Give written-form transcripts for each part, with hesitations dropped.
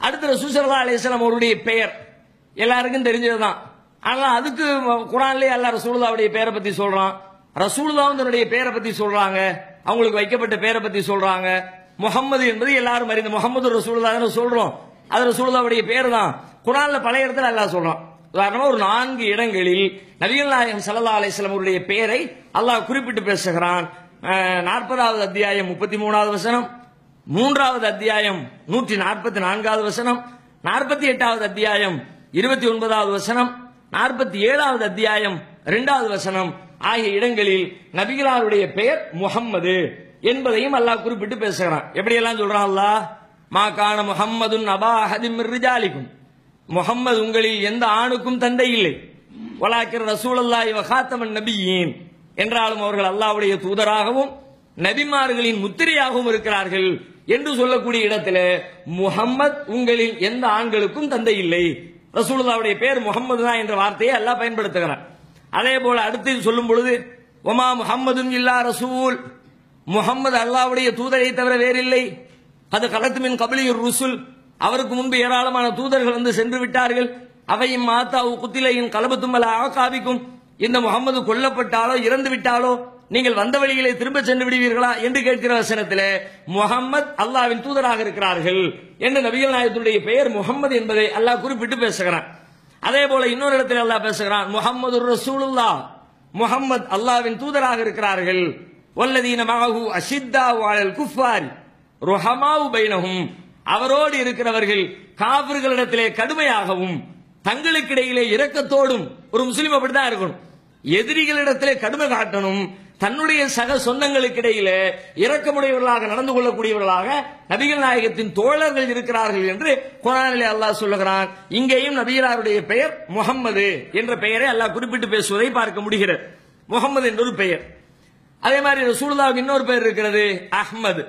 அடுத்து ரசூல் ஸல்லல்லாஹு அலைஹி வஸல்லம் அவருடைய பெயர் எல்லாருக்கும் தெரிஞ்சதுதான். ஆனா அதுக்கு குர்ஆன்லயே அல்லாஹ் ரசூலுல்லாஹ்வுடைய பெயரை பத்தி சொல்றான். ரசூலுல்லாஹ் தன்னுடைய பெயரை பத்தி சொல்றாங்க, அவங்களுக்கு வைக்கப்பட்ட பெயரை பத்தி சொல்றாங்க. முஹம்மது என்பது எல்லாரும் அறிந்த முஹம்மது ரசூலுல்லாஹ்னு சொல்றோம், அது ரசூலுல்லாஹ்வுடைய பெயர் தான். குர்ஆன்ல பல இடத்துல அல்லாஹ் சொல்றான். உதாரணமா ஒரு 4 இடங்களில் நபிகள் நாயகம் ஸல்லல்லாஹு அலைஹி வஸல்லம் அவருடைய பெயரை அல்லாஹ் குறிப்பிட்டு பேசுகிறான். 40வது அத்தியாயம் 33வது வசனம், 3வது அத்தியாயம் 144வது வசனம், 48வது அத்தியாயம் 29வது வசனம், 47வது அத்தியாயம் 2வது வசனம் ஆகிய இடங்களில் நபிகளாருடைய பெயர் முஹம்மது என்பதையும் அல்லாஹ் குறிப்பிட்டு பேசுகிறான். எப்படி எல்லாம் சொல்றான் அல்லாஹ்? மா கான முஹம்மதுன் அபா அஹதின் மின் ரிஜாலிக்கும், முஹம்மது உங்களில் எந்த ஆணுக்கும் தந்தை இல்லை. வலாக்கிர் ரசூலுல்லாஹி வ காத்தமன் நபியீன், என்றாலும் அவர்கள் அல்லாஹ்வுடைய தூதராகவும் நபிமார்களின் முத்திரையாகவும் இருக்கிறார்கள் என்று சொல்லக்கூடிய இடத்துல முஹம்மத் உங்களில் எந்த ஆண்களுக்கும் தந்தை இல்லை, ரசூலுல்லாஹ்வுடைய பேர் முஹம்மது தான் என்ற வார்த்தையை அல்லாஹ் பயன்படுத்துகிறான். அதே போல அடுத்து சொல்லும் பொழுது ஒமா முஹம்மதுன் இல்லா ரசூல், முஹம்மது அல்லாஹ்வுடைய தூதரை தவிர வேறில்லை. அது கலத்துமின் கபிலியுர் ருசுல், அவருக்கு முன்பு ஏராளமான தூதர்கள் வந்து சென்று விட்டார்கள். அவையும் மாத்தாவு குத்திலையும் கலபத்தும் அல்ல ஆகாபிக்கும், இந்த முகமது கொல்லப்பட்டாலோ இறந்து விட்டாலோ நீங்கள் வந்த வழிகளை திரும்ப சென்று விடுவீர்களா என்று கேட்கிற வசனத்திலே முஹம்மத் அல்லாஹ்வின் தூதராக இருக்கிறார்கள் என்று நபிகள் நாயகத்துடைய பெயர் முஹம்மது என்பதை அல்லாஹ் குறிப்பிட்டு பேசுகிறான். அதே போல இன்னொரு இடத்தில் அல்லாஹ் பேசுகிறான், முஹம்மது ரசூலுல்லாஹ், முஹம்மத் அல்லாஹ்வின் தூதராக இருக்கிறார்கள். வல்லதீன மஅஹு அஷித்தாஉ அலல் குஃபாரி ருஹமாஉ பைனஹும், அவரோடு இருக்கிறவர்கள் காபிர்களிடத்திலே கடுமையாகவும் தங்களுக்கிடையிலே இரக்கத்தோடும். ஒரு முஸ்லிம் அப்படித்தான் இருக்கணும், எதிரிகளிடத்திலே கடுமை காட்டணும், தன்னுடைய சக சொந்தங்களுக்கிடையிலே இரக்கமுடையவர்களாக நடந்து கொள்ளக்கூடியவர்களாக நபிகள் நாயகத்தின் தோழர்கள் இருக்கிறார்கள் என்று குர்ஆனிலே அல்லாஹ் சொல்லுகிறான். இங்கேயும் நபிகளாருடைய பெயர் முஹம்மது என்ற பெயரை அல்லாஹ் குறிப்பிட்டு பேசுவதை பார்க்க முடிகிறது. முஹம்மது என்ற ஒரு பெயர். அதே மாதிரி ரசூலுல்லாஹ்வுக்கு இன்னொரு பெயர் இருக்கிறது, அஹ்மது.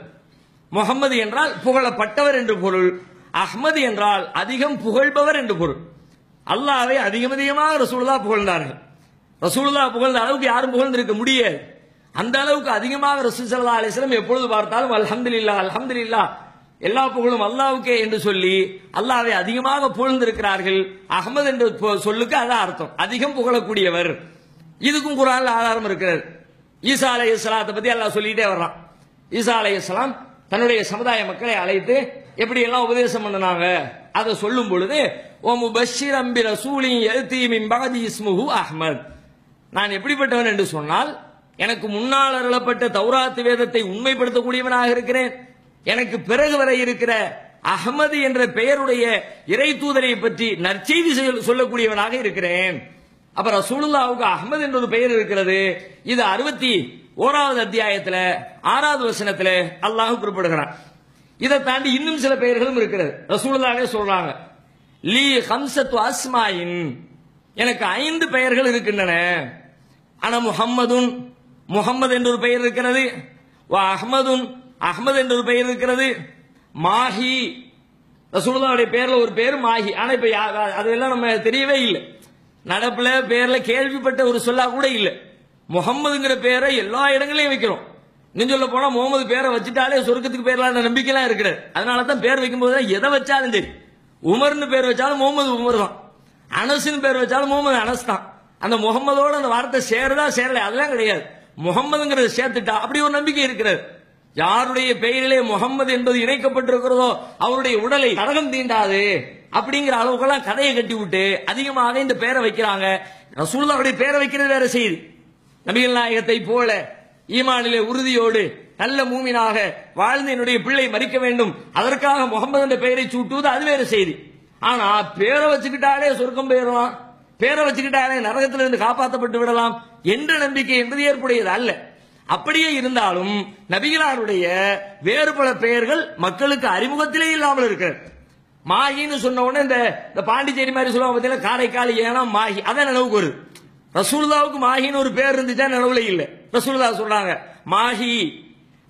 முஹம்மது என்றால் புகழப்பட்டவர் என்று பொருள், அஹ்மது என்றால் அதிகம் புகழ்பவர் என்று பொருள். அல்லாஹ்வை அதிகமாக ரசூலுல்லாஹ் புகழ்ந்தார்கள். ரசூலுல்லாஹ் புகழ்ந்த அளவுக்கு யாரும் புகழ்ந்திருக்க முடியாது. அந்த அளவுக்கு அதிகமாக ரசூல் ஸல்லல்லாஹு அலைஹி வஸல்லம் எப்பொழுது பார்த்தாலும் அல்ஹம்துலில்லாஹ் அல்ஹம்துலில்லாஹ், எல்லா புகழும் அல்லாஹ்வுக்கே என்று சொல்லி அல்லாஹ்வை அதிகமாக புகழ்ந்திருக்கிறார்கள். அஹ்மது என்ற சொல்லுக்கு அதான் அர்த்தம், அதிகம் புகழக்கூடியவர். இதுக்கும் குர்ஆன்ல ஆதாரம் இருக்கிறது. ஈசா அலைஹிஸ்ஸலாத்தை பத்தி அல்லாஹ் சொல்லிட்டே வர்றான். ஈசா அலைஹிஸ்ஸலாம் தன்னுடைய சமுதாய மக்களை அழைத்து எப்படி எல்லாம் உபதேசம் பண்ணினாங்க அதை சொல்லும் பொழுது, ஓ முபஷ்ஷிரம் பி ரசூலின் யஅதி மின் பஅதி இஸ்முஹு அஹ்மத், நான் எப்படிப்பட்டவன் என்று சொன்னால் எனக்கு முன்னால் அருளப்பட்ட தௌராத் வேதத்தை உண்மைப்படுத்தக்கூடியவனாக இருக்கிறேன். எனக்கு பிறகு வரை இருக்கிற அஹ்மது என்ற பெயருடைய இறை தூதரை பற்றி நற்செய்தி சொல்லக்கூடியவனாக இருக்கிறேன். அப்ப ரசூலுல்லாஹ்வுக்கு அஹ்மது என்ற ஒரு பெயர் இருக்கிறது. இது 61வது அத்தியாயத்தில் 6வது வசனத்தில் அல்லாஹ் குறிப்பிடுகிறான். இதை தாண்டி இன்னும் சில பெயர்களும் இருக்கிறது. ரசூலுல்லாஹே சொல்றாங்க, லீ ஹம்சத்து அஸ்மாயின், எனக்கு 5 பெயர்கள் இருக்கின்றன. ஆனா முஹம்மதுன், முஹம்மது என்ற ஒரு பெயர் இருக்கிறது. வா அஹ்மதுன், அஹ்மது என்ற ஒரு பெயர் இருக்கிறது. மாஹி, ரசூலுல்லாஹ்வுடைய பெயர்ல ஒரு பேர் மாஹி. ஆனா இப்ப அதெல்லாம் நம்ம தெரியவே இல்லை, நடப்புல பேர்ல கேள்விப்பட்ட ஒரு சொல்லா கூட இல்லை. முஹம்மதுங்கிற பேரை எல்லா இடங்களையும் வைக்கிறோம். இன்னும் சொல்ல போனா முகமது பேரை வச்சுட்டாலே சொர்க்கத்துக்கு பேர்லாம் நம்பிக்கைலாம் இருக்கிறது. அதனால தான் பேர் வைக்கும் போது எதை வச்சாலும் சரி, உமர்னு பேர் வச்சாலும் முகமது உமர் தான், அனஸ்னு பேர் வச்சாலும் முகமது அனஸ் தான். அந்த முகமதோட அந்த வார்த்தை சேருதா சேரல அதெல்லாம் கிடையாது, முகமதுங்கிறத சேர்த்துட்டா அப்படி ஒரு நம்பிக்கை இருக்கிறது. யாருடைய பெயரிலே முகமது என்பது இணைக்கப்பட்டிருக்கிறதோ அவருடைய உடலை நரகம் தீண்டாது அப்படிங்கிற அளவுக்கெல்லாம் கதையை கட்டி விட்டு அதிகமாக இந்த பேரை வைக்கிறாங்க. ரசூலுல்லாஹ்வுடைய பேரை வைக்கிறது வேற செய்தி. நபிகள் நாயகத்தை போல ஈமானிலே உறுதியோடு நல்ல மூமினாக வாழ்ந்து என்னுடைய பிள்ளை மரிக்க வேண்டும், அதற்காக முகமது என்ற பெயரை சூட்டுவது அது வேற செய்தி. ஆனா பேரை வச்சுக்கிட்டாலே சொர்க்கம் பெயரலாம், பேரை வச்சுக்கிட்டாலே நரகத்திலிருந்து காப்பாற்றப்பட்டு விடலாம் என்ற நம்பிக்கை என்பது ஏற்புடையது அல்ல. அப்படியே இருந்தாலும் நபிகளாருடைய வேறு பல பெயர்கள் மக்களுக்கு அறிமுகத்திலே இல்லாமல் இருக்கிறது. மாஹின்னு சொன்ன உடனே இந்த பாண்டிச்சேரி மாதிரி சொல்லுவாங்க பார்த்தீங்கன்னா, காரைக்கால் ஏனா மாஹி, அதான் நினைவுக்கு வருது. ரசூலுல்லாஹ்வுக்கு மாஹின்னு ஒரு பேர் இருந்துச்சா நினைவுல இல்ல. ரசூலுல்லாஹ் சொல்றாங்க மாஹி,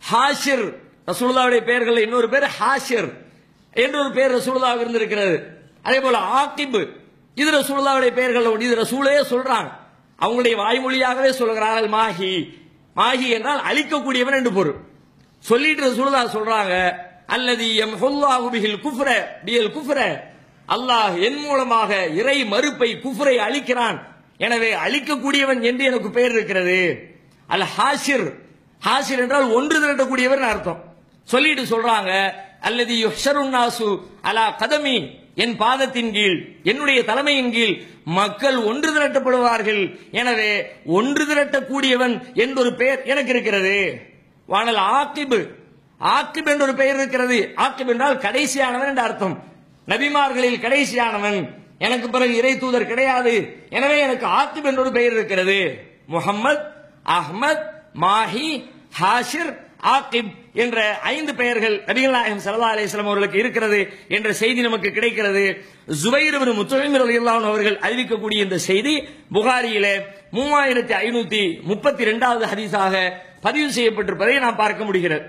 ஹாஷிர், ரசூலுல்லாஹ்வுடைய பெயர்கள் இன்னொரு பேர் ஹாஷிர் என்ற ஒரு பேர் ரசூலுல்லாஹ்வுக்கு இருந்திருக்கிறது. அதே போல ஆகிப், இது ரசூலுல்லாஹ்வுடைய பெயர்கள். இது ரசூலே சொல்றாங்க, அவங்களுடைய வாய்மொழியாகவே சொல்கிறார்கள் மாஹி. மாஹி என்றால் அழிக்கக்கூடியவன் என்று பொருள். சொல்லிட்டு ரசூலுல்லாஹ் சொல்றாங்க, அல்லதி யம்ஹுல்லாஹு பிஹில் குஃப்ர அல்லாஹ் என் மூலமாக இறை மறுப்பை குஃப்ரை அழிக்கிறான், எனவே அழிக்கக்கூடியவன் என்று எனக்கு பெயர் இருக்கிறது. அல் ஹாஷிர், ஹாஷிர் என்றால் ஒன்று திரட்டக்கூடியவர் அர்த்தம். சொல்லிட்டு சொல்றாங்க அல்லதி யுஹ்ஷருன் நாசு அலா கதமி, என் பாதத்தின் கீழ், என்னுடைய தலைமையின் கீழ் மக்கள் ஒன்று திரட்டப்படுவார்கள், எனவே ஒன்று திரட்டக்கூடியவன் என்றொரு பெயர் எனக்கு இருக்கிறது. வானல் ஆக்கிப், ஆக்கிப் என்ற ஒரு பெயர் இருக்கிறது. ஆக்கிப் என்றால் கடைசியானவன் என்ற அர்த்தம். நபிமார்களில் கடைசியானவன், எனக்கு பிறகு இறை தூதர் கிடையாது, எனவே எனக்கு ஆக்கிப் என்ற ஒரு பெயர் இருக்கிறது. முஹம்மத், அஹ்மத், மாஹி, ஹாஷிர், ஆக்கிப் என்ற 5 பெயர்கள் நபிகள் நாயகம் ஸல்லல்லாஹு அலைஹி வஸல்லம் அவர்களுக்கு இருக்கிறது என்ற செய்தி நமக்கு கிடைக்கிறது. ஜுபைர் இப்னு முத்இம் ரலியல்லாஹு அன்ஹு அவர்கள் அறிவிக்கக்கூடிய இந்த செய்தி புகாரியிலே 3532வது ஹதீஸாக பதிவு செய்யப்பட்டிருப்பதை நாம் பார்க்க முடிகிறது.